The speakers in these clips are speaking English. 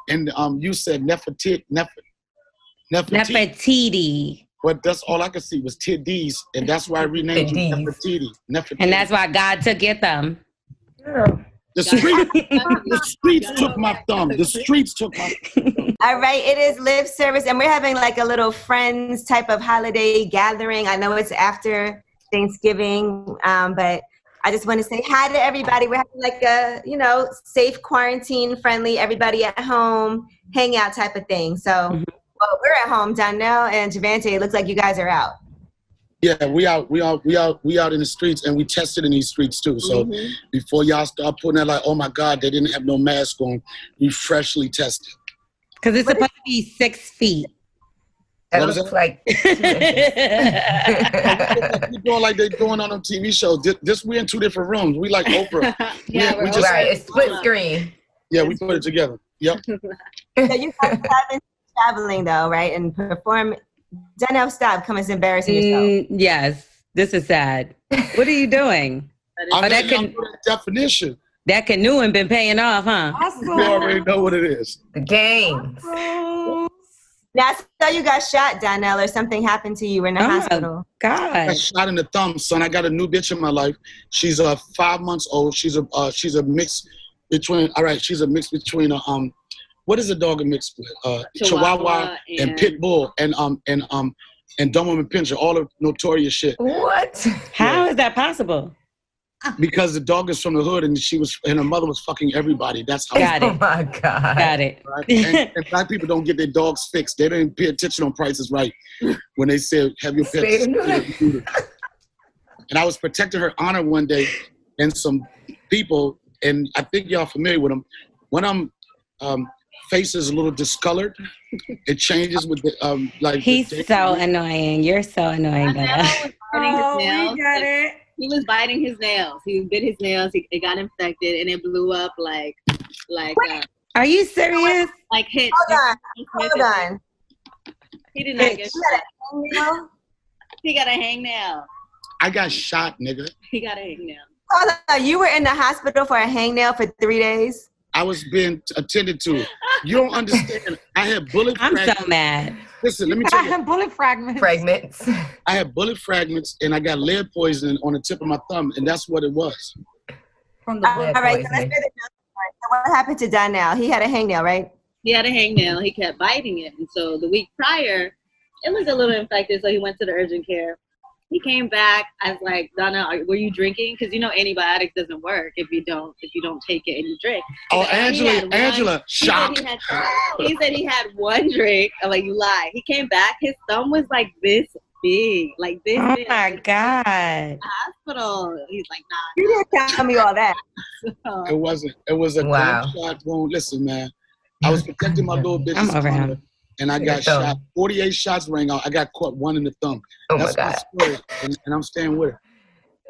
And you said Nefertiti. Nefertiti. But that's all I could see was Tiddies, and that's why I renamed you Nefertiti. And that's why God took your thumb. Girl. The streets took my thumb. The streets took my thumb. All right, it is lip service, and we're having like a little friends type of holiday gathering. I know it's after Thanksgiving, but I just want to say hi to everybody. We're having like a, safe, quarantine-friendly, everybody at home, hangout type of thing. So, well, we're at home. Donnell and Jivanta, it looks like you guys are out. Yeah, we out in the streets, and we tested in these streets too. So before y'all start putting that like, oh my God, they didn't have no mask on, we freshly tested. Because it's supposed to be 6 feet. That looks like 2 inches. We're doing like they're doing on them TV shows. Just we're in 2 different rooms. We like Oprah. we just right. It's split screen. Yeah, we put it together. Yep. So you guys have been traveling though, right? And perform. Donnell, stop. Come, it's embarrassing yourself. Yes, this is sad. What are you doing? Definition. That canoeing been paying off, huh? You already know what it is. The game. Now, I saw you got shot, Donnell, or something happened to you in the hospital. God. I got shot in the thumb, son. I got a new bitch in my life. She's 5 months old. She's a mix between. All right, she's a mix between what is a dog a mix with? Chihuahua and Pit Bull and Doberman Pinscher, all of notorious shit. What? How is that possible? Because the dog is from the hood, and her mother was fucking everybody. That's how. Got it. Oh my God. Got it. Right? And black people don't get their dogs fixed. They didn't pay attention on Prices Right when they said have your pets. And I was protecting her honor one day, and some people, and I think y'all familiar with them. When I'm face is a little discolored, it changes with the like. He's so annoying. You're so annoying, Bella. We got it. He was biting his nails. He bit his nails. It got infected, and it blew up like. Are you serious? Like hit. Hold on. He did not get shot. He got a hangnail. I got shot, nigga. He got a hangnail. Hold on. You were in the hospital for a hangnail for 3 days? I was being attended to. You don't understand. I had bullet fragments. I'm so mad. Listen, let me tell you. Bullet fragments. I had bullet fragments, and I got lead poisoning on the tip of my thumb, and that's what it was. From the lead all right, poisoning. so what happened to Donnell? He had a hangnail, right? He had a hangnail. He kept biting it. And so the week prior, it looked a little infected, so he went to the urgent care. He came back. I was like, Donnell, were you drinking? Because antibiotics doesn't work if you don't take it and you drink. Oh, Angela, shock. He said he had 1 drink. I'm like, you lie. He came back. His thumb was like this big, like this. Oh big. my God. Hospital. He's like, nah. You didn't tell me all that. It wasn't. It was a gunshot wound. Listen, man. I was protecting my little bitch. I'm over him. And I got shot. 48 shots rang out. I got caught 1 in the thumb. Oh That's my God. my story, and I'm staying with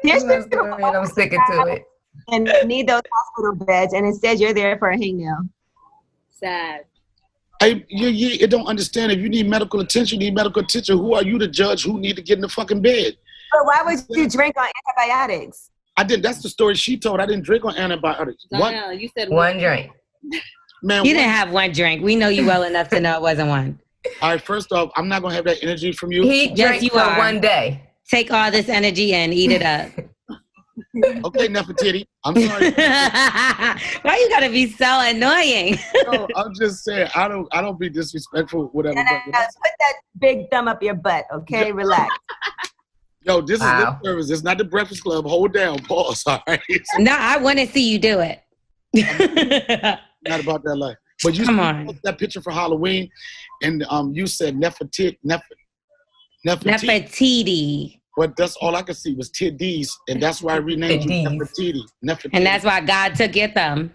And it. I'm sticking to it. And need those hospital beds, and instead you're there for a hangnail. Sad. You don't understand. If you need medical attention, you need medical attention. Who are you to judge who need to get in the fucking bed? But why would you drink on antibiotics? I didn't. That's the story she told. I didn't drink on antibiotics. No, you said 1 drink. Man, You didn't have 1 drink. We know you well enough to know it wasn't 1. All right, first off, I'm not going to have that energy from you. He drank for 1 day. Take all this energy and eat it up. Okay, Nefertiti. I'm sorry. Why you gotta be so annoying? No, I'm just saying, I don't be disrespectful, whatever. And put that big thumb up your butt, okay? Relax. Yo, this is lip service. It's not the Breakfast Club. Hold down. Pause. All right. No, I want to see you do it. Not about that life. But you posted that picture for Halloween, and you said Nefertiti. But that's all I could see was Tiddies, and that's why I renamed you Nefertiti. And that's why God took your thumb.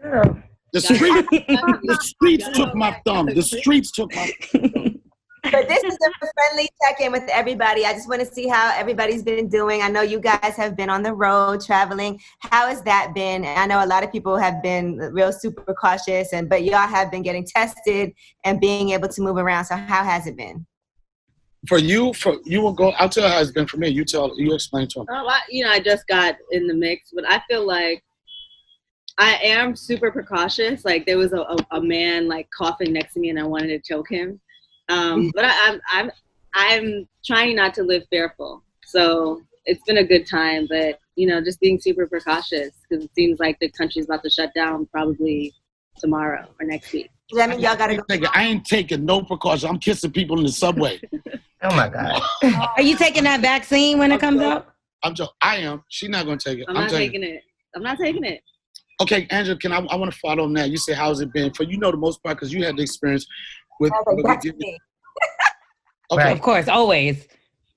Girl. The streets took my thumb. The streets took my thumb. But this is a friendly check-in with everybody. I just want to see how everybody's been doing. I know you guys have been on the road traveling. How has that been? And I know a lot of people have been real super cautious, but y'all have been getting tested and being able to move around. So how has it been? For you will go. I'll tell you how it's been for me. You explain to him. I just got in the mix, but I feel like I am super precautious. Like there was a man like coughing next to me, and I wanted to choke him. But I'm trying not to live fearful. So it's been a good time, but just being super precautious because it seems like the country's about to shut down probably tomorrow or next week. That means y'all gotta go. I ain't taking no precaution. I'm kissing people in the subway. Oh my God. Are you taking that vaccine when it comes out? I am. She's not gonna take it. I'm not taking it. I'm not taking it. Okay, Angela, I want to follow on that. You say, how's it been? For the most part, because you had the experience with what we did. Okay. Right. Of course, always.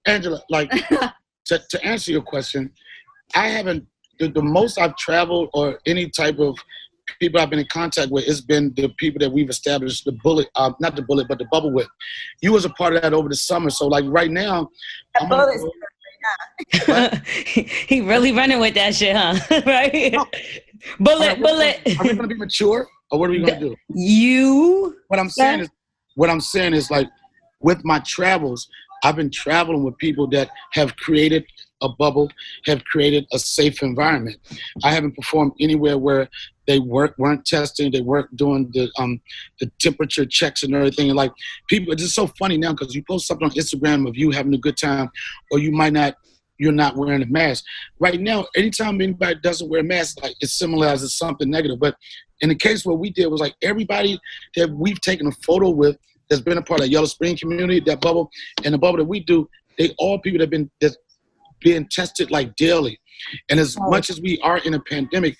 Angela, like, to answer your question, I haven't, the most I've traveled or any type of people I've been in contact with, it's been the people that we've established the bullet, not the bullet, but the bubble with. You was a part of that over the summer. So like right now, he really running with that shit, huh? Right? Bullet. Are we going to be mature or what are we going to do? What I'm saying is like with my travels, I've been traveling with people that have created a bubble, have created a safe environment. I haven't performed anywhere where they weren't testing, they weren't doing the temperature checks and everything. And like people, it's just so funny now because you post something on Instagram of you having a good time, or you're not wearing a mask. Right now, anytime anybody doesn't wear a mask, like it symbolizes something negative. But in the case what we did was like everybody that we've taken a photo with that's been a part of the Yellow Spring community, that bubble, and the bubble that we do, they all people that's being tested like daily. And as much as we are in a pandemic,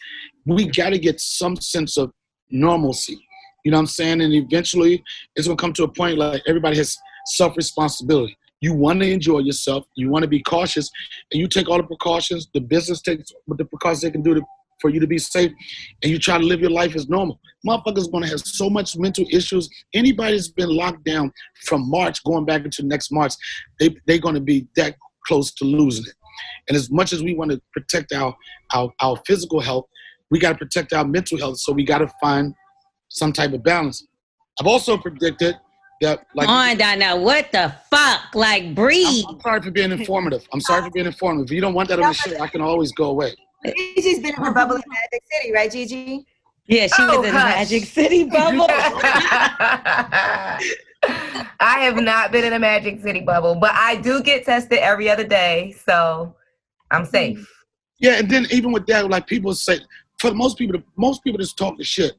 we got to get some sense of normalcy. You know what I'm saying? And eventually it's going to come to a point like everybody has self-responsibility. You want to enjoy yourself. You want to be cautious. And you take all the precautions. The business takes what the precautions they can do for you to be safe. And you try to live your life as normal. Motherfuckers going to have so much mental issues. Anybody that's been locked down from March going back into next March, they're going to be that close to losing it. And as much as we want to protect our physical health, we got to protect our mental health. So we got to find some type of balance. I've also predicted that, like, on Donnell, what the fuck? Like, breathe. I'm sorry for being informative. If you don't want that on the show, I can always go away. Gigi's been in the bubble in Magic City, right, Gigi? Yeah, she was in Magic City bubble. I have not been in a Magic City bubble, but I do get tested every other day, so I'm safe. Yeah, and then even with that, like people say, for most people that's talking shit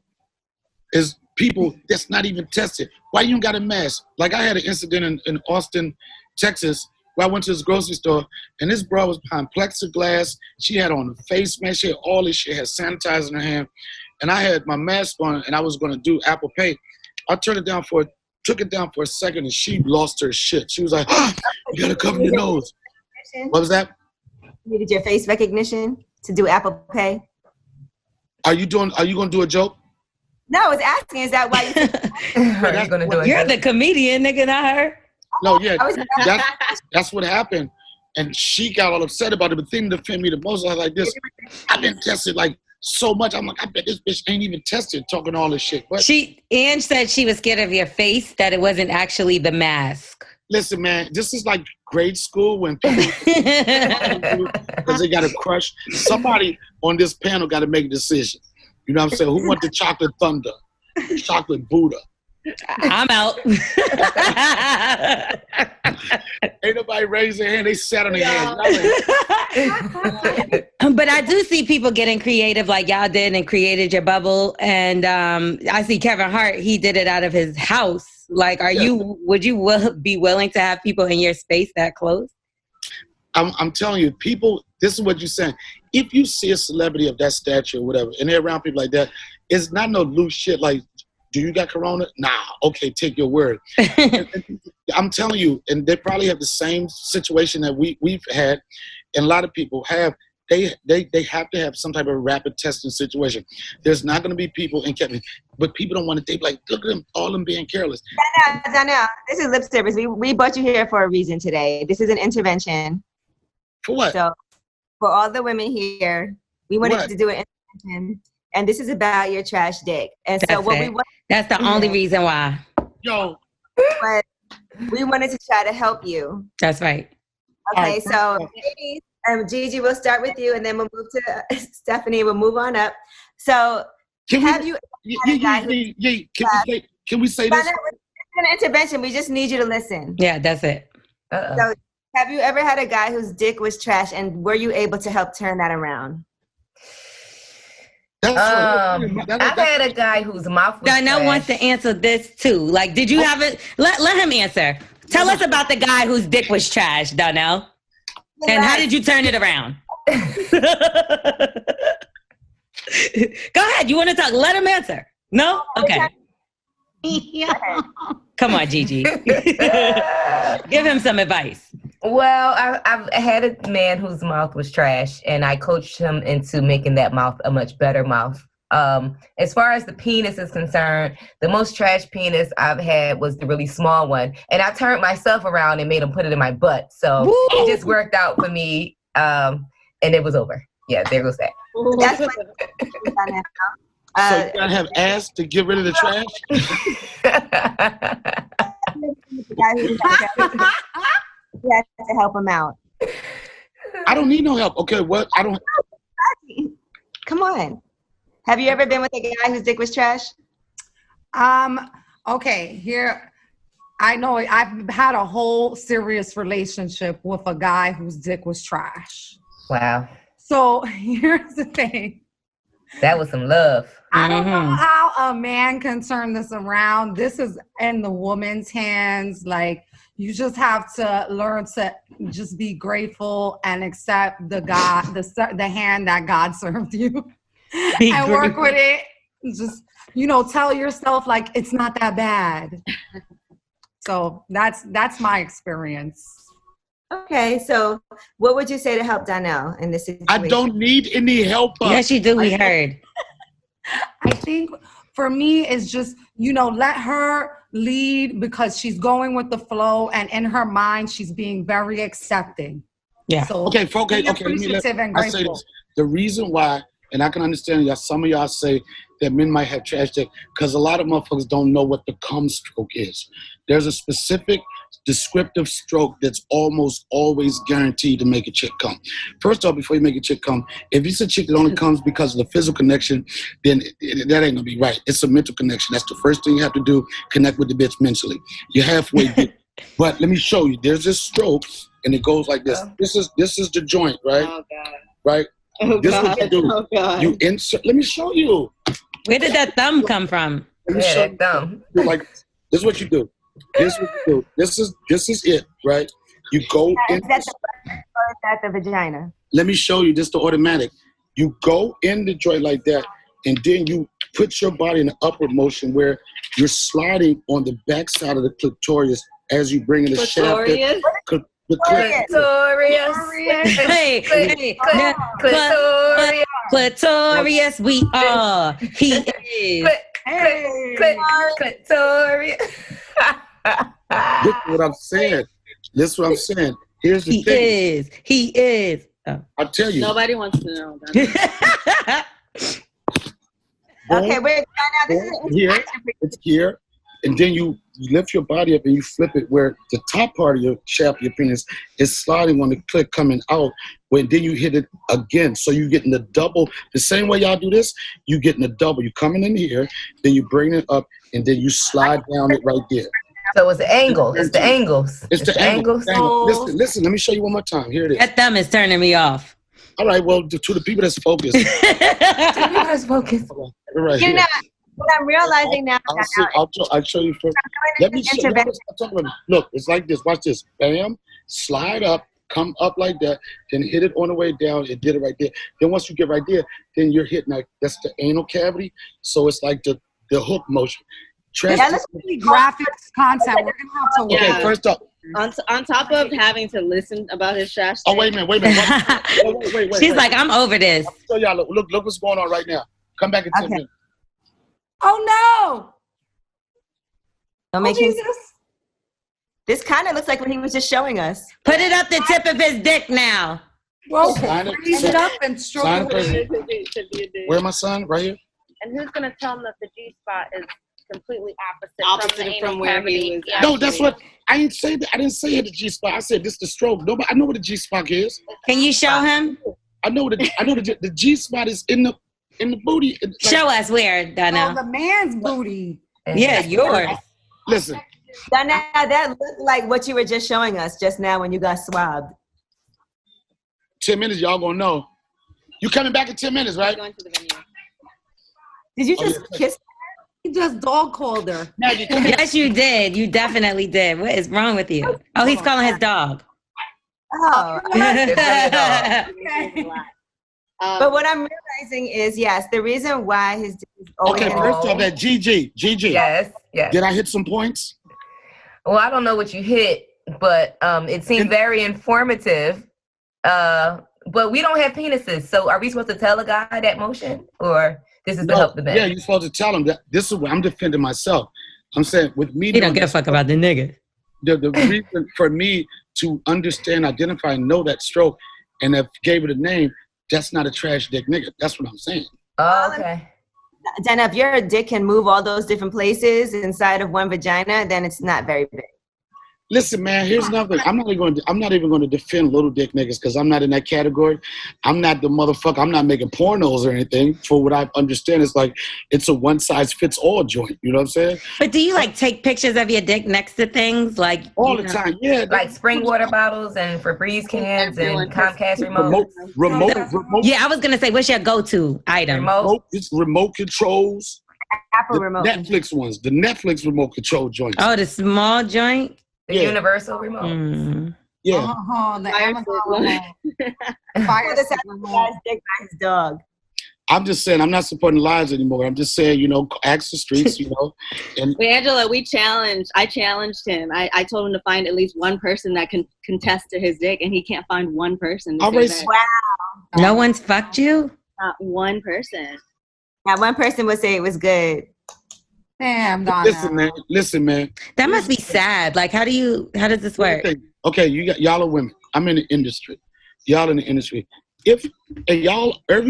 is people that's not even tested. Why you got a mask? Like I had an incident in Austin, Texas, where I went to this grocery store, and this bro was behind plexiglass. She had on a face mask. She had all this shit, had sanitizer in her hand. And I had my mask on, and I was going to do Apple Pay. I took it down for a second, and she lost her shit. She was like, you got to cover your nose. What was that? You needed your face recognition to do Apple Pay. Are you going to do a joke? No, I was asking, is that why you going to do it? You're the comedian, nigga, not her. No, yeah, that's what happened. And she got all upset about it. But the thing that offended me the most, I was like this, I've been tested like so much. I'm like, I bet this bitch ain't even tested talking all this shit. But Ange said she was scared of your face, that it wasn't actually the mask. Listen, man, this is like grade school when people, because they got a crush. Somebody on this panel got to make a decision. You know what I'm saying? Who want the chocolate thunder? Chocolate Buddha? I'm out. Ain't nobody raised their hand. They sat on their hands. But I do see people getting creative like y'all did and created your bubble. And I see Kevin Hart, he did it out of his house. Like, would you be willing to have people in your space that close? I'm telling you, people, this is what you're saying. If you see a celebrity of that stature or whatever, and they're around people like that, it's not no loose shit like, do you got corona? Nah, okay, take your word. I'm telling you, and they probably have the same situation that we've had, and a lot of people have. They have to have some type of rapid testing situation. There's not going to be people in Kevin, but people don't want to. They be like, look at them, all them being careless. Donnell, this is lip service. We brought you here for a reason today. This is an intervention. For what? So, for all the women here, we wanted to do an intervention, and this is about your trash dick. And so that's the only reason why. Yo. But we wanted to try to help you. That's right. Okay, so ladies, Gigi, we'll start with you, and then we'll move to Stephanie. We'll move on up. So Can have you can we say this? An intervention. We just need you to listen. Yeah, that's it. So have you ever had a guy whose dick was trash, and were you able to help turn that around? I've had a guy whose mouth was Donnell trash. wants to answer this too. Like, did you have it? Let him answer. Tell us about the guy whose dick was trash, Donnell. And how did you turn it around? Go ahead. You want to talk? Let him answer. No? Okay. Come on, Gigi. Give him some advice. Well, I've had a man whose mouth was trash, and I coached him into making that mouth a much better mouth. As far as the penis is concerned, the most trash penis I've had was the really small one. And I turned myself around and made him put it in my butt. So it just worked out for me. And it was over. Yeah, there goes that. That's what so you gotta have ass to get rid of the trash? You have to help him out. I don't need no help. Okay, what? I don't. Come on. Have you ever been with a guy whose dick was trash? Okay, here, I know I've had a whole serious relationship with a guy whose dick was trash. Wow. So here's the thing. That was some love. I don't know how a man can turn this around. This is in the woman's hands. Like, you just have to learn to just be grateful and accept the hand that God served you. And work with it. Just, tell yourself like it's not that bad. So that's my experience. Okay, so what would you say to help Donnell in this situation? I don't need any help. Yes, you do. We heard. I think for me it's just, let her lead because she's going with the flow, and in her mind she's being very accepting. Yeah. So Okay. appreciative and I say grateful. this. The reason why, and I can understand y'all, some of y'all say that men might have trash dick, because a lot of motherfuckers don't know what the cum stroke is. There's a specific descriptive stroke that's almost always guaranteed to make a chick come. First off, before you make a chick come, if it's a chick that only comes because of the physical connection, then that ain't gonna be right. It's a mental connection. That's the first thing you have to do, connect with the bitch mentally. You're halfway there. But let me show you. There's this stroke, and it goes like this. This is the joint, right? Oh, God. Right? Oh, This is God. what you do. Oh, God. You insert. Let me show you. Where did that thumb come from? Let me show Yeah, dumb. you. Like, this is what you do. This is what you do. This is it, right? You go in. Is that the butt or is that the vagina? Let me show you. This is the automatic. You go in the joint like that, and then you put your body in an upward motion where you're sliding on the backside of the clitoris as you bring in the shaft. Clitorius. Hey, Clitorius. clitorius, we are. He is. Clitorius. This is what I'm saying. Here's the thing. He is. Oh. I'll tell you. Nobody wants to know that. Okay, wait. This is Here, it's here. And then you lift your body up and you flip it where the top part of your shaft of your penis is sliding on the clit coming out. When then you hit it again. So you're getting the double. The same way y'all do this, you getting the double. You coming in here, then you bring it up, and then you slide down it right there. So it's the angle. It's the angles. It's the angles. Listen, let me show you one more time. Here it is. That thumb is turning me off. All right, well, to the people that's focused. Focus. Right here. What I'm realizing now. I'll show you first. Let me show you. Look, it's like this. Watch this. Bam. Slide up. Come up like that. Then hit it on the way down. It did it right there. Then once you get right there, then you're hitting like that's the anal cavity. So it's like the hook motion. That's really graphics content. We're gonna have to Yeah. Okay, first up. On top of having to listen about his trash. Oh, wait a minute. Wait. She's like, I'm over this. So y'all look what's going on right now. Come back in 10 minutes. Oh no! Don't make him. Jesus. This kind of looks like what he was just showing us. Put it up the tip of his dick now. Well, Sign it. raise it up and Sign stroke it. it. Where my son? Right here. And who's going to tell him that the G spot is completely Opposite from the from anal where cavity? he was. No, that's what I didn't say. That I didn't say it the G spot. I said this the stroke. Nobody, I know what the G spot is. Can you show him? I know the G spot is in the. In the booty. Show us where, Oh, Donnell. the man's booty. Yeah, yours. Listen. Donnell, that looked like what you were just showing us just now when you got swabbed. 10 minutes, y'all gonna know. You coming back in 10 minutes, right? Going to the venue. Did you just kiss? He just dog called her. Yes, you did. You definitely did. What is wrong with you? Oh, he's calling his dog. Oh. Okay. But what I'm realizing is, yes, the reason why his dick is always Okay, first off, that GG. Yes. Did I hit some points? Well, I don't know what you hit, but it seemed very informative. But we don't have penises, so are we supposed to tell a guy that motion, or this is to help the man? Yeah, you're supposed to tell him that. This is what I'm defending myself. I'm saying with me. He don't give a fuck about the nigga. The reason for me to understand, identify, and know that stroke, and have gave it a name, that's not a trash dick nigga. That's what I'm saying. Oh, okay. Then if your dick can move all those different places inside of one vagina, then it's not very big. Listen, man, here's nothing. I'm not even going to defend little dick niggas because I'm not in that category. I'm not the motherfucker. I'm not making pornos or anything. For what I understand, it's like it's a one size fits all joint. You know what I'm saying? But do you like take pictures of your dick next to things like all the time? Yeah, like spring water bottles and Febreze cans and Comcast remotes. Remote. Yeah, I was gonna say, what's your go-to item? It's remote controls. Apple remote. Netflix ones. The Netflix remote control joints. Oh, the small joint. The universal remote. Yeah. The Amazon remote. Fire the guy's dick by his dog. I'm just saying, I'm not supporting lies anymore. I'm just saying, ask the streets, And Wait, Angela, I challenged him. I told him to find at least one person that can contest to his dick, and he can't find one person. Wow. No one's fucked you? Not one person. Not one person would say it was good. Damn, Donna. Listen, man. That must be sad. Like, how does this work? Okay, y'all are women. I'm in the industry. Y'all in the industry. Every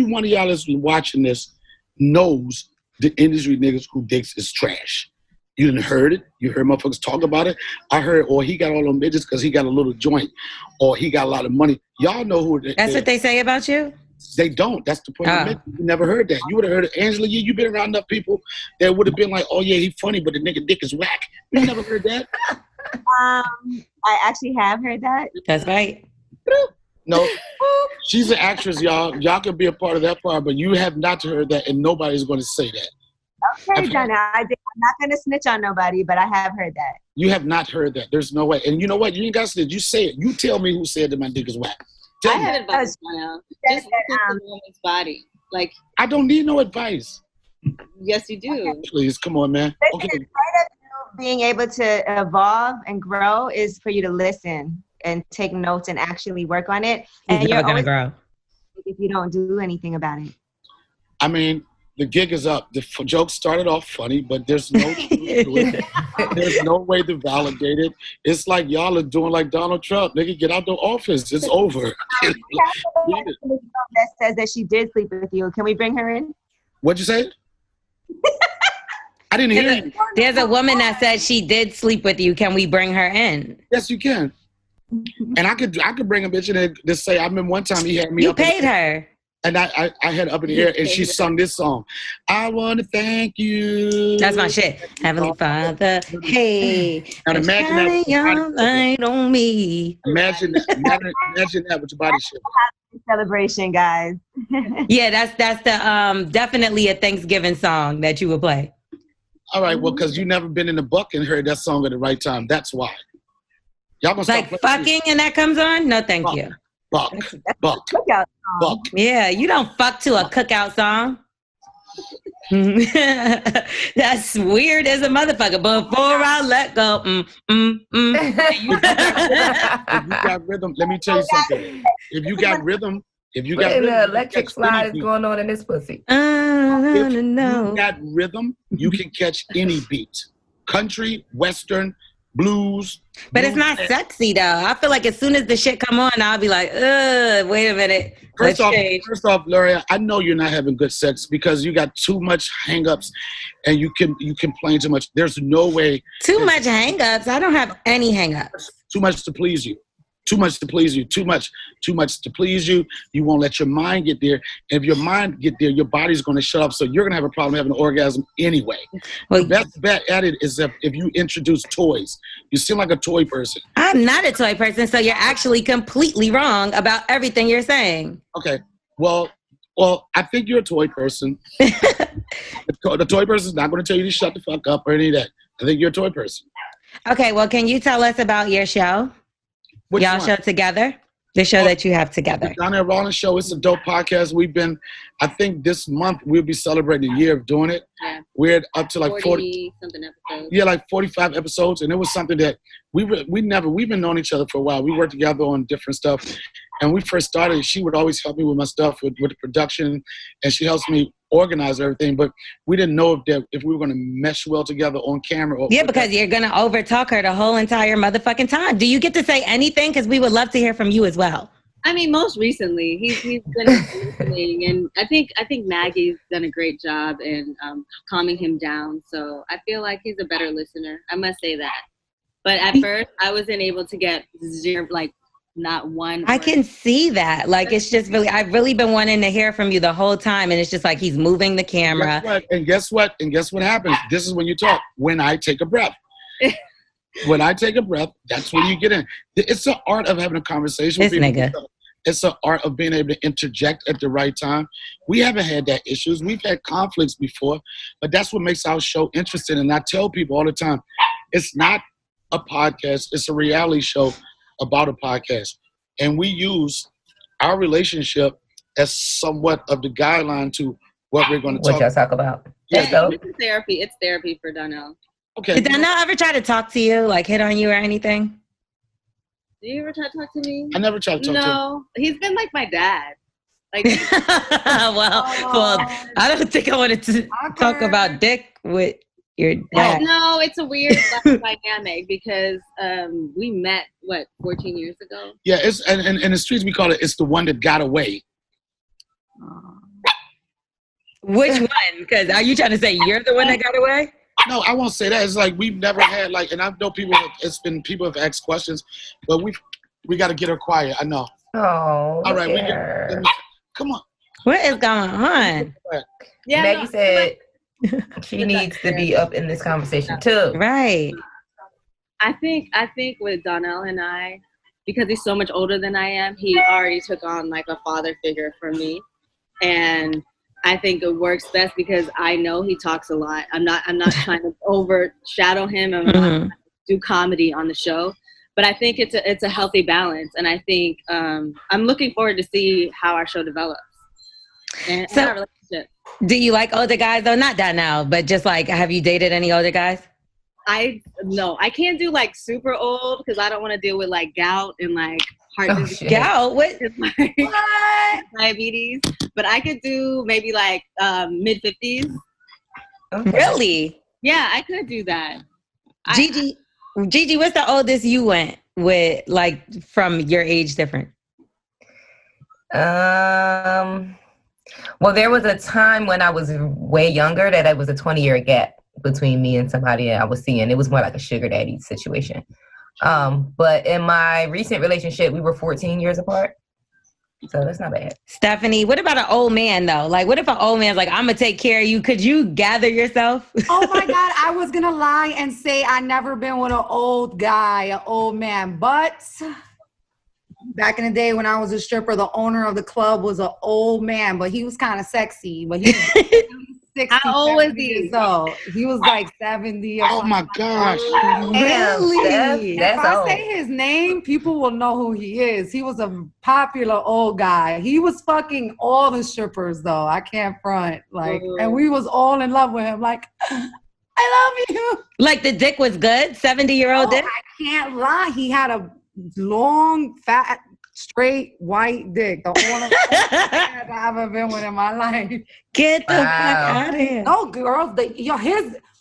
one of y'all that's watching this knows the industry niggas who dicks is trash. You didn't heard it. You heard motherfuckers talk about it. I heard, or he got all them bitches because he got a little joint, or he got a lot of money. Y'all know who. That's what they say about you? They don't. That's the point. You never heard that. You would have heard it. Angela Yee, you've been around enough people that would have been like, oh yeah, he funny, but the nigga dick is whack. You never heard that? I actually have heard that. That's right. No, she's an actress, y'all. Y'all can be a part of that part, but you have not heard that, and nobody's going to say that. Okay, Donna. I'm not going to snitch on nobody, but I have heard that. You have not heard that. There's no way. And you know what? You ain't got to snitch. You say it. You tell me who said that my dick is whack. I have advice now. Just look at the woman's body. Like, I don't need no advice. Yes, you do. Okay. Please, come on, man. Listen, part of you being able to evolve and grow is for you to listen and take notes and actually work on it. And you're gonna grow if you don't do anything about it. I mean, the gig is up. The joke started off funny, but there's no there's no way to validate it. It's like y'all are doing like Donald Trump. Nigga, get out the office. It's over. That says that she did sleep with you. Can we bring her in? What'd you say? I didn't hear you. There's a woman that said she did sleep with you. Can we bring her in? Yes, you can. And I could bring a bitch in and just say, I remember one time he had me You up. paid her. And I had up in the air and she sung this song. I want to thank you. That's my shit. Heavenly Father, hey, and imagine that your light on me. Imagine that with your body shape. Celebration, guys. Yeah, that's the definitely a Thanksgiving song that you would play. All right, well, because you never been in the buck and heard that song at the right time. That's why. Y'all gonna like fucking and that comes on? No, thank you. Buck. Yeah, you don't fuck to a cookout song. That's weird as a motherfucker. Before I let go, If you got rhythm, let me tell you something. If you got rhythm, electric slide is going on in this pussy. If you got rhythm, you can catch any beat. Country, western, blues. But it's not sexy though. I feel like as soon as the shit come on, I'll be like, wait a minute. First off, Luria, I know you're not having good sex because you got too much hang-ups and you complain too much. There's no way. Too much hang-ups? I don't have any hang-ups. Too much to please you. Too much to please you. Too much to please you. You won't let your mind get there. And if your mind get there, your body's going to shut up. So you're going to have a problem having an orgasm anyway. Well, the best bet at it is if you introduce toys. You seem like a toy person. I'm not a toy person, so you're actually completely wrong about everything you're saying. Okay. Well, I think you're a toy person. The toy person is not going to tell you to shut the fuck up or any of that. I think you're a toy person. Okay. Well, can you tell us about your show? Which Y'all one? show together? The show that you have together. The Donnell Rawlings Show. It's a dope podcast. I think this month we'll be celebrating a year of doing it. Yeah. We're up to like 40 something episodes. Yeah, like 45 episodes. And it was something that we've been knowing each other for a while. We worked together on different stuff. And we first started, she would always help me with my stuff, with the production. And she helps me organize everything. But we didn't know if we were going to mesh well together on camera. Yeah, because you're going to overtalk her the whole entire motherfucking time. Do you get to say anything? Because we would love to hear from you as well. I mean, most recently, he's been listening, and I think Maggie's done a great job in calming him down. So I feel like he's a better listener. I must say that. But at first, I wasn't able to get zero, like not one. I can see that. Like, it's just really, I've really been wanting to hear from you the whole time, and it's just like he's moving the camera. Guess what happens? This is when you talk. When I take a breath. When I take a breath, that's when you get in. It's the art of having a conversation with people. Nigga. It's the art of being able to interject at the right time. We haven't had that issues. We've had conflicts before, but that's what makes our show interesting. And I tell people all the time, it's not a podcast. It's a reality show about a podcast. And we use our relationship as somewhat of the guideline to what we're going to talk about. What y'all talk about. Yeah, it's therapy. It's therapy for Donnell. Okay. Did Donnell ever try to talk to you, like hit on you or anything? Do you ever try to talk to me? I never tried to talk to him. No, he's been like my dad. Like, well, I don't think I wanted to talk about dick with your dad. No, it's a weird dynamic because we met 14 years ago. Yeah, it's and in the streets we call it's the one that got away. Which one? Because are you trying to say you're the one that got away? No, I won't say that. It's like we've never had and I know people have asked questions, but we got to get her quiet. I know. Oh. All right, come on. What is going on? Yeah, Maggie said she needs to be up in this conversation too. Right. I think with Donnell and I, because he's so much older than I am, he already took on like a father figure for me, and I think it works best because I know he talks a lot. I'm not trying to overshadow him. I'm not trying to do comedy on the show, but I think it's a healthy balance, and I think I'm looking forward to see how our show develops and our relationship. Do you like older guys though? Not that now, but just like, have you dated any older guys? No, I can't do like super old because I don't want to deal with like gout and like heart disease. Gout? What? Diabetes. But I could do maybe like mid-50s. Okay. Really? Yeah, I could do that. Gigi, what's the oldest you went with, like, from your age different? Well, there was a time when I was way younger that it was a 20-year gap between me and somebody I was seeing. It was more like a sugar daddy situation. But in my recent relationship, we were 14 years apart. So that's not bad. Stephanie, what about an old man though? Like, what if an old man's like, I'm gonna take care of you? Could you gather yourself? Oh my God, I was gonna lie and say I never been with an old guy, an old man. But back in the day when I was a stripper, the owner of the club was an old man, but he was kind of sexy. But he was 60, How old was he? years old. He was like 70. Oh my gosh. Really? If I say his name, people will know who he is. He was a popular old guy. He was fucking all the strippers though. I can't front. Like, and we was all in love with him. Like, I love you. Like the dick was good? 70-year-old dick? I can't lie. He had a long, fat, straight, white dick. The only I've ever been with in my life. Get the fuck out of here. No, girls.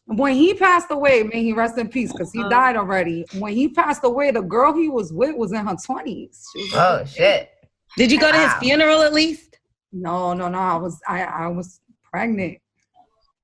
When he passed away, may he rest in peace, because he died already. When he passed away, the girl he was with was in her 20s. Oh shit! Did you go to his funeral at least? No. I was pregnant.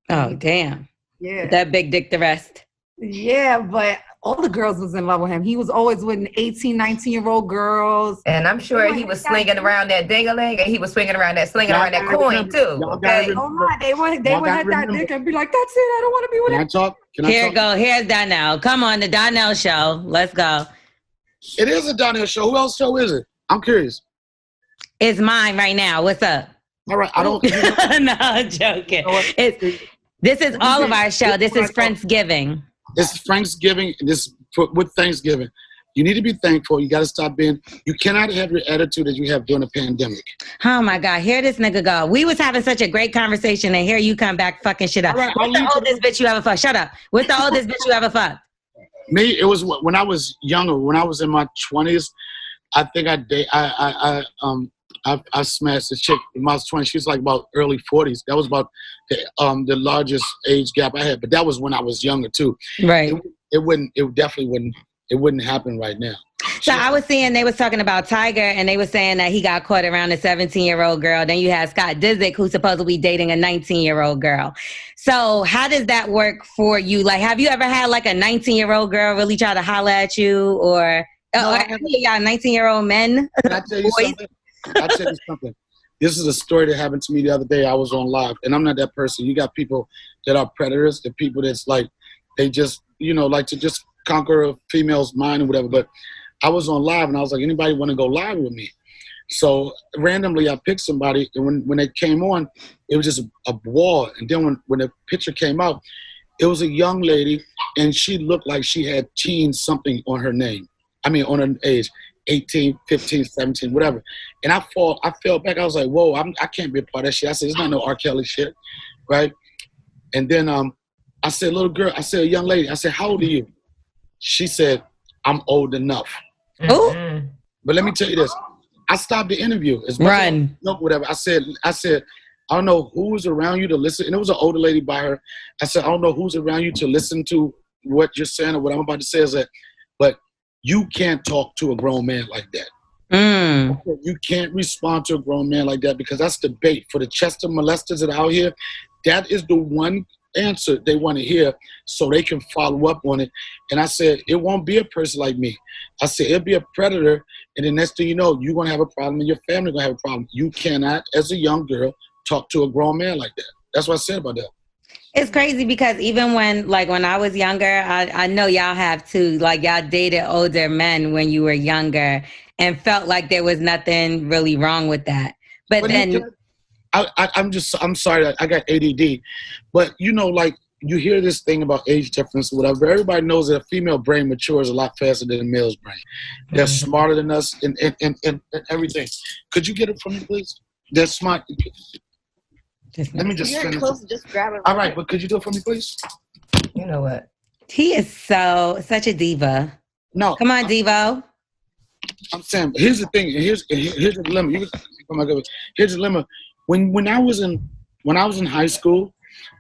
Oh damn. Yeah. That big dick the rest. Yeah, but all the girls was in love with him. He was always with 18, 19-year-old girls. And I'm sure he was slinging around that ding-a-ling, and he was slinging around that coin too. Okay. Oh my, they would hit that dick and be like, "That's it. I don't want to be with him." Can I talk? Here go. Here's Donnell. Come on, the Donnell show. Let's go. It is a Donnell show. Who else's show is it? I'm curious. It's mine right now. What's up? All right. I don't. No, I'm joking. This is all of our show. This is Friendsgiving. This is Friendsgiving. With Thanksgiving. You need to be thankful. You got to stop being. You cannot have your attitude that you have during a pandemic. Oh my God! Here this nigga go. We was having such a great conversation, and here you come back fucking shit up. Right, What's the oldest bitch you ever fucked? Shut up. What's the oldest bitch you ever fucked? Me, it was when I was younger. When I was in my 20s, I think I smashed a chick when I was 20. She was like about early 40s. That was about the largest age gap I had. But that was when I was younger too. Right. It definitely wouldn't happen right now. So I was seeing they was talking about Tiger, and they were saying that he got caught around a 17-year-old girl. Then you had Scott Disick, who's supposedly dating a 19-year-old girl. So how does that work for you? Like, have you ever had like a 19-year-old girl really try to holler at you, or y'all 19-year-old men? Can I tell you something? I'll tell you something. This is a story that happened to me the other day. I was on live, and I'm not that person. You got people that are predators, the people that's like, they just, like to just conquer a female's mind or whatever. But I was on live, and I was like, anybody want to go live with me? So randomly, I picked somebody, and when they came on, it was just a wall. And then when the picture came out, it was a young lady, and she looked like she had teen something on her name. I mean, on her age. 18, 15, 17, whatever. And I fell back. I was like, whoa, I can't be a part of that shit. I said, it's not no R. Kelly shit, right? And then I said, little girl, I said, young lady, I said, how old are you? She said, I'm old enough. Mm-hmm. But let me tell you this. I stopped the interview. Run. Whatever. I said, I don't know who's around you to listen. And it was an older lady by her. I said, I don't know who's around you to listen to what you're saying or what I'm about to say is that, but you can't talk to a grown man like that. Mm. You can't respond to a grown man like that because that's the bait. For the Chester molesters that are out here, that is the one answer they want to hear so they can follow up on it. And I said, it won't be a person like me. I said, it'll be a predator. And the next thing you know, you're going to have a problem and your family going to have a problem. You cannot, as a young girl, talk to a grown man like that. That's what I said about that. It's crazy because even when I was younger, I know y'all have too, like y'all dated older men when you were younger and felt like there was nothing really wrong with that. But then I'm sorry that I got ADD, but like you hear this thing about age difference or whatever. Everybody knows that a female brain matures a lot faster than a male's brain. They're smarter than us in everything. Could you get it for me, please? They're smart. Let me just finish. Just grab it. All right, but could you do it for me, please? You know what? He is such a diva. No. Come on, Devo. I'm saying, here's the thing. Here's the dilemma. Here's the dilemma. When I was in high school,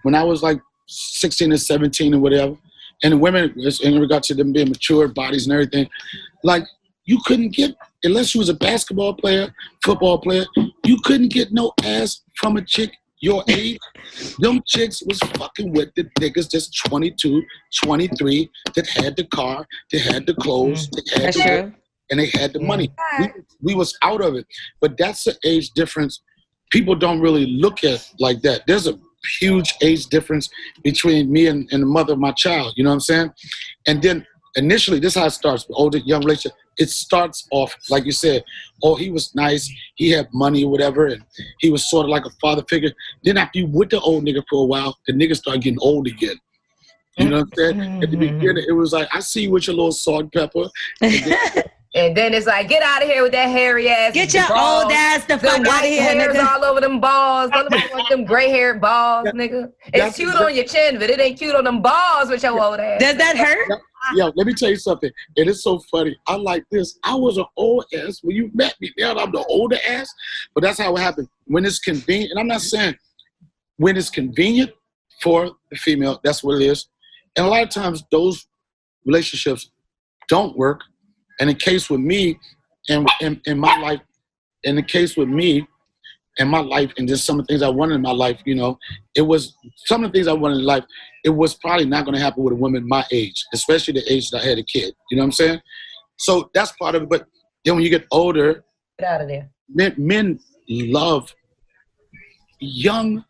when I was like 16 or 17 or whatever, and the women, in regard to them being mature bodies and everything, like you couldn't get, unless you was a basketball player, football player, you couldn't get no ass from a chick your age. Them chicks was fucking with the niggas that's 22, 23, that had the car, they had the clothes, they had the work, and they had the money. We was out of it. But that's the age difference people don't really look at like that. There's a huge age difference between me and the mother of my child. You know what I'm saying? And then initially, this is how it starts. Older, young relationship. It starts off, like you said, oh, he was nice, he had money or whatever, and he was sort of like a father figure. Then after you with the old nigga for a while, the nigga started getting old again. You know what I'm saying? At the beginning, it was like, I see you with your little salt and pepper. And then it's like, get out of here with that hairy ass. Get your balls. Old ass the fuck out of here, hairs nigga. all over them balls. Don't nobody want them gray haired balls, nigga. It's cute on your chin, but it ain't cute on them balls with your old ass. Does that hurt? Yeah, let me tell you something. And it's so funny. I like this. I was an old ass when you met me. Now I'm the older ass. But that's how it happened. When it's convenient, and I'm not saying when it's convenient for the female, that's what it is. And a lot of times those relationships don't work. And in case with me, in my life, in the case with me, in my life, and just some of the things I wanted in my life, you know, it was some of the things I wanted in life. It was probably not going to happen with a woman my age, especially the age that I had a kid. You know what I'm saying? So that's part of it. But then when you get older, Get out of there. men love young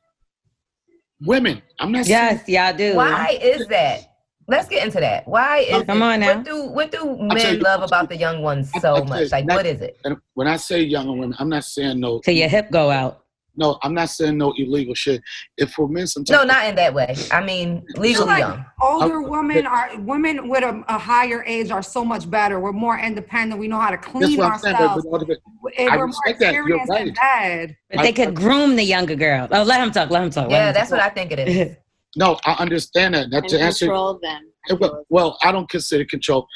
women. I'm not saying. Yes, y'all do. Why is that? Let's get into that. Why is Come on now. What do tell men you- love about the young ones so much? Like, what is it? And when I say young women, I'm not saying no. Till your hip go out. No, I'm not saying no illegal shit. If for men, sometimes No, not in that way. I mean, legally Like young. older women with a higher age are so much better. We're more independent. We know how to that's clean what I'm saying. ourselves. I We're more respect that. You're experienced in bed. But they could groom the younger girl. Oh, let him talk. Let him talk. Yeah, that's what I think it is. No, I understand that. That And to answer. control them. Well, I don't consider control.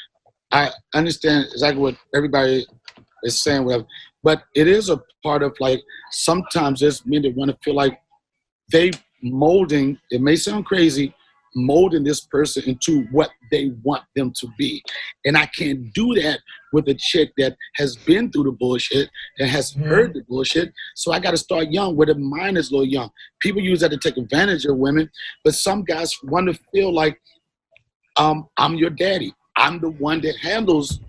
I understand exactly what everybody is saying, whatever. But it is a part of, like, sometimes there's men that want to feel like they molding, it may sound crazy, molding this person into what they want them to be. And I can't do that with a chick that has been through the bullshit, that has heard the bullshit. So I got to start young, where the mind is a little young. People use that to take advantage of women, but some guys want to feel like, I'm your daddy. I'm the one that handles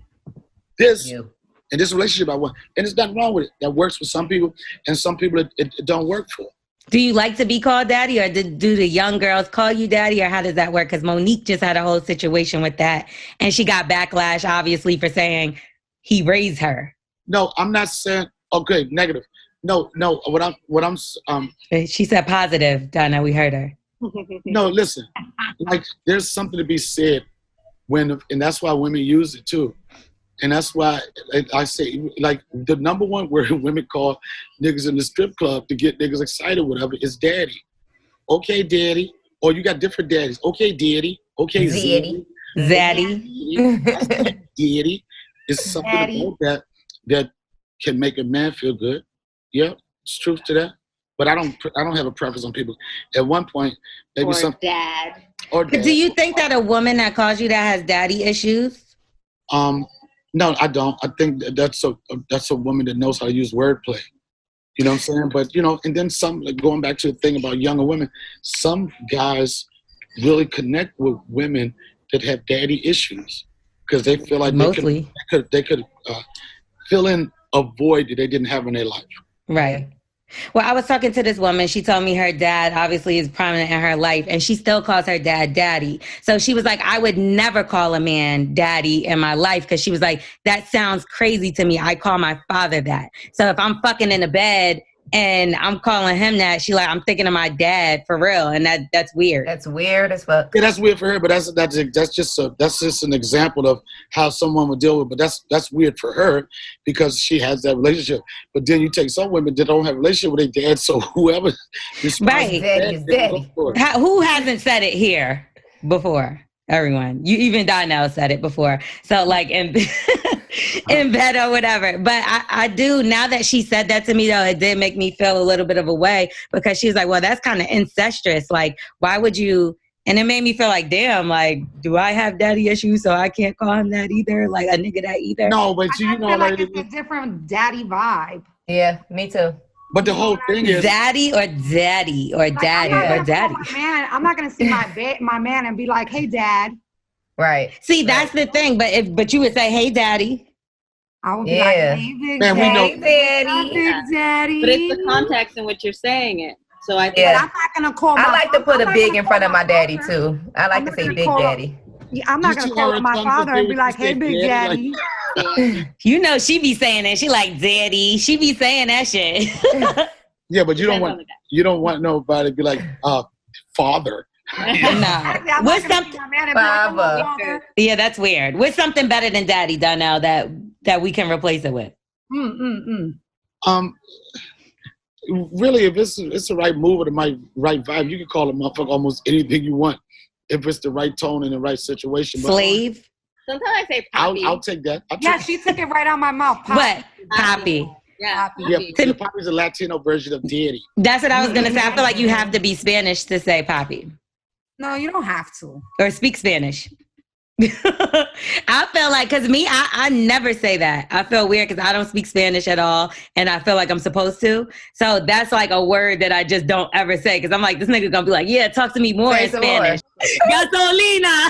this. You. In this relationship I want. And there's nothing wrong with it. That works for some people, and some people it don't work for. Do you like to be called daddy, or do the young girls call you daddy, or how does that work? Because Monique just had a whole situation with that, and she got backlash, obviously, for saying he raised her. No, I'm not saying, okay, negative. No, what I'm She said positive, Donna, we heard her. no, listen, like, there's something to be said and that's why women use it too. And that's why I say, like, the number one word women call niggas in the strip club to get niggas excited, whatever, is daddy. Okay, daddy. Or you got different daddies. Okay, daddy. Okay, Zaddy. Zaddy. Daddy. It's something about that can make a man feel good. Yeah, it's truth to that. But I don't have a preference on people. At one point, maybe Or some dad. or dad. Do you think that a woman that calls you that has daddy issues? No, I don't. I think that's a woman that knows how to use wordplay. You know what I'm saying? But, you know, and then some, like, going back to the thing about younger women, some guys really connect with women that have daddy issues because they feel like they could fill in a void that they didn't have in their life. Right. Well, I was talking to this woman. She told me her dad obviously is prominent in her life, and she still calls her dad daddy. So she was like, I would never call a man daddy in my life, because she was like, that sounds crazy to me. I call my father that. So if I'm fucking in the bed and I'm calling him that, she like, I'm thinking of my dad for real, and that's weird. That's weird as fuck. Yeah, that's weird for her, but that's just an example of how someone would deal with. But that's weird for her because she has that relationship. But then you take some women that don't have a relationship with their dad, so whoever Right. Daddy is daddy. Who hasn't said it here before? Everyone. You, even Donnell said it before. So like in bed or whatever. But I do, now that she said that to me, though, it did make me feel a little bit of a way, because she was like, well, that's kind of incestuous. Like, why would you? And it made me feel like, damn, like, do I have daddy issues so I can't call him that either? Like a nigga that either? No, but I you know, feel like like, it's a different daddy vibe. Yeah, me too. but the whole thing is Daddy or daddy or daddy or daddy. Man, I'm not gonna see my man and be like, "Hey, dad." Right. See, that's the thing. But you would say, "Hey, daddy." I would be Yeah. like, "Hey, big Man, we daddy." know- Hey, daddy. Big daddy. But it's the context in which you're saying it. So I think Yeah. But I'm not gonna call. I my like to put I'm a not big gonna in front call of my daddy father. too. I like I'm to not say gonna big call him- daddy. Yeah, I'm not You gonna see call how him my her father and be tongue like, was "Hey, big daddy, daddy." You know she be saying it. She like daddy. She be saying that shit. yeah, but you don't depends on want the guy. you don't want nobody to be like father. Nah. I'm not What's gonna something? see my man and be like, "Hello, Father. father." Yeah, that's weird. What's something better than daddy, Donnell, that we can replace it with? Really, if it's the right move or the right vibe, you can call a motherfucker almost anything you want if it's the right tone and the right situation. But Slave? sometimes I say poppy. I'll take that. Yeah, she took it right out my mouth. Pop. What? Poppy. Yeah. Poppy. Yeah, Poppy. the Poppy's a Latino version of daddy. That's what I was gonna say. I feel like you have to be Spanish to say poppy No, you don't have to. or speak Spanish. I feel like, because me, I never say that. I feel weird because I don't speak Spanish at all, and I feel like I'm supposed to. So that's like a word that I just don't ever say, because I'm like, this nigga gonna be like, yeah, talk to me more in Spanish. Gasolina.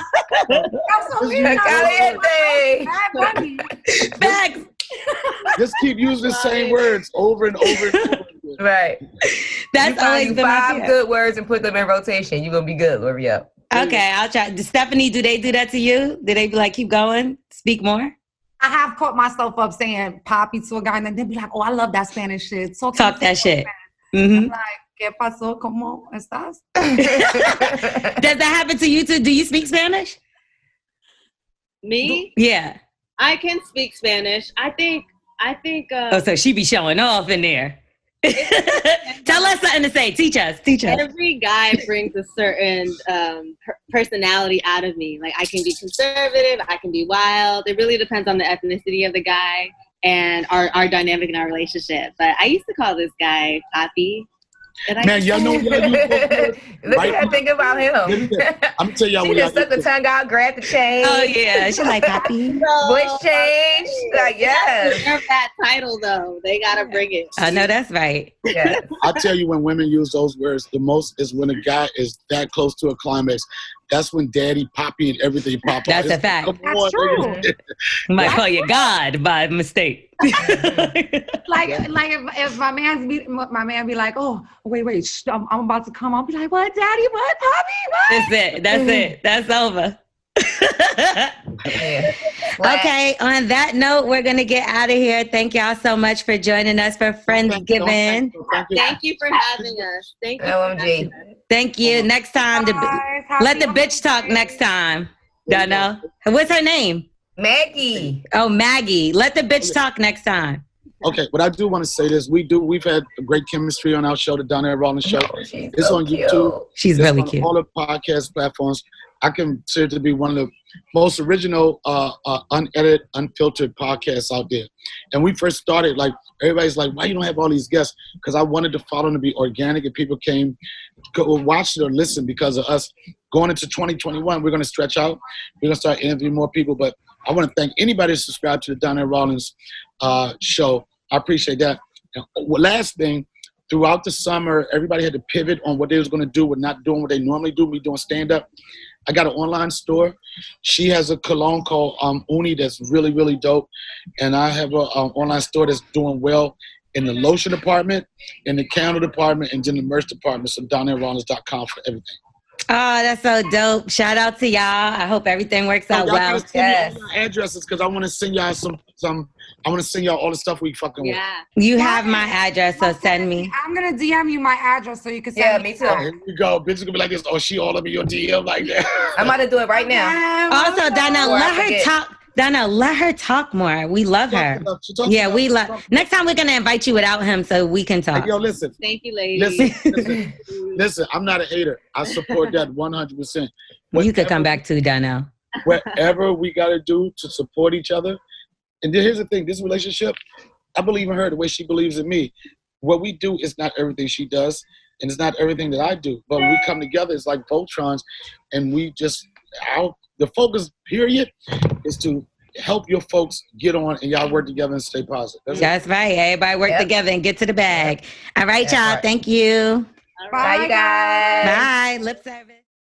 Gasolina. Caliente. Facts. Just keep using the same words over and over and over again. Right. That's always you been my 5 fear. good words and put them in rotation. You're gonna be good, L'Oreal. Okay, I'll try. Stephanie, do they do that to you? Do they be like, keep going, speak more? I have caught myself up saying "papi" to a guy, and then they'd be like, "Oh, I love that Spanish shit." So Talk that shit. I'm like, ¿Qué pasó? ¿Cómo estás? Does that happen to you too? Do you speak Spanish? Me? Yeah. I can speak Spanish. I think. Oh, so she be showing off in there. Tell us something to say. Teach us. Every guy brings a certain personality out of me. Like, I can be conservative, I can be wild. It really depends on the ethnicity of the guy and our dynamic in our relationship. But I used to call this guy Papi. Man, y'all know Look at her think about him. I'm gonna tell y'all She what just stuck the tongue out, grabbed the chain. Oh yeah, she like Papi. Voice change. Like, yes. They deserve that title though. They gotta bring it. I know that's right. Yes. I tell you, when women use those words the most is when a guy is that close to a climax. That's when daddy, poppy, and everything pop out. That's a fact. Come That's on, true. niggas. You might call you God by mistake. Like if my man be like, "Oh, wait, I'm about to come." I'll be like, "What, daddy? What, poppy? What?" That's it. That's over. Yeah. Okay, on that note, we're going to get out of here. Thank y'all so much for joining us for Friendsgiving. Thank you for having us. Thank you. OMG. Thank you. Next time, let the bitch talk next time. Donnell. What's her name? Maggie. Oh, Maggie. Let the bitch talk next time. Okay, but I do want to say this. We've had a great chemistry on our show, the Donnell Rawlings Show. It's so on cute. YouTube. She's It's really on cute. all the podcast platforms. I consider it to be one of the most original, unedited, unfiltered podcasts out there. And we first started, like, everybody's like, why you don't have all these guests? Because I wanted to follow them to be organic, and people came, watch it or listen because of us. Going into 2021, we're going to stretch out. We're going to start interviewing more people. But I want to thank anybody who subscribed to the Donnell Rawlings show. I appreciate that. And last thing, throughout the summer, everybody had to pivot on what they was going to do with not doing what they normally do, me doing stand-up. I got an online store. She has a cologne called Uni that's really, really dope. And I have an online store that's doing well in the lotion department, in the candle department, and in the merch department. So DonnellRawlings.com for everything. Oh, that's so dope. Shout out to y'all. I hope everything works out Y'all well. gotta send me all your addresses because I want to send y'all some. I want to send y'all all the stuff we fucking with. Yeah. You have my address, so send me. I'm gonna DM you my address so you can send me too. Here we go. Bitches gonna be like this. Oh, she all up in your DM like that. I'm about to do it right now. Also, Donnell, Or I let her forget. talk. Donnell, let her talk more. We love her. Yeah, we love. Next time we're gonna invite you without him so we can talk. Hey, yo, listen. Thank you, ladies. Listen. I'm not a hater. I support that 100%. You could come back too, Donnell. Whatever we gotta do to support each other. And here's the thing, this relationship, I believe in her the way she believes in me. What we do is not everything she does, and it's not everything that I do. But when we come together, it's like Voltrons, and we just, the focus, period, is to help your folks get on and y'all work together and stay positive. That's right. Everybody work together and get to the bag. All right, y'all. right. Thank you. All Bye, you guys. Bye. Lip service.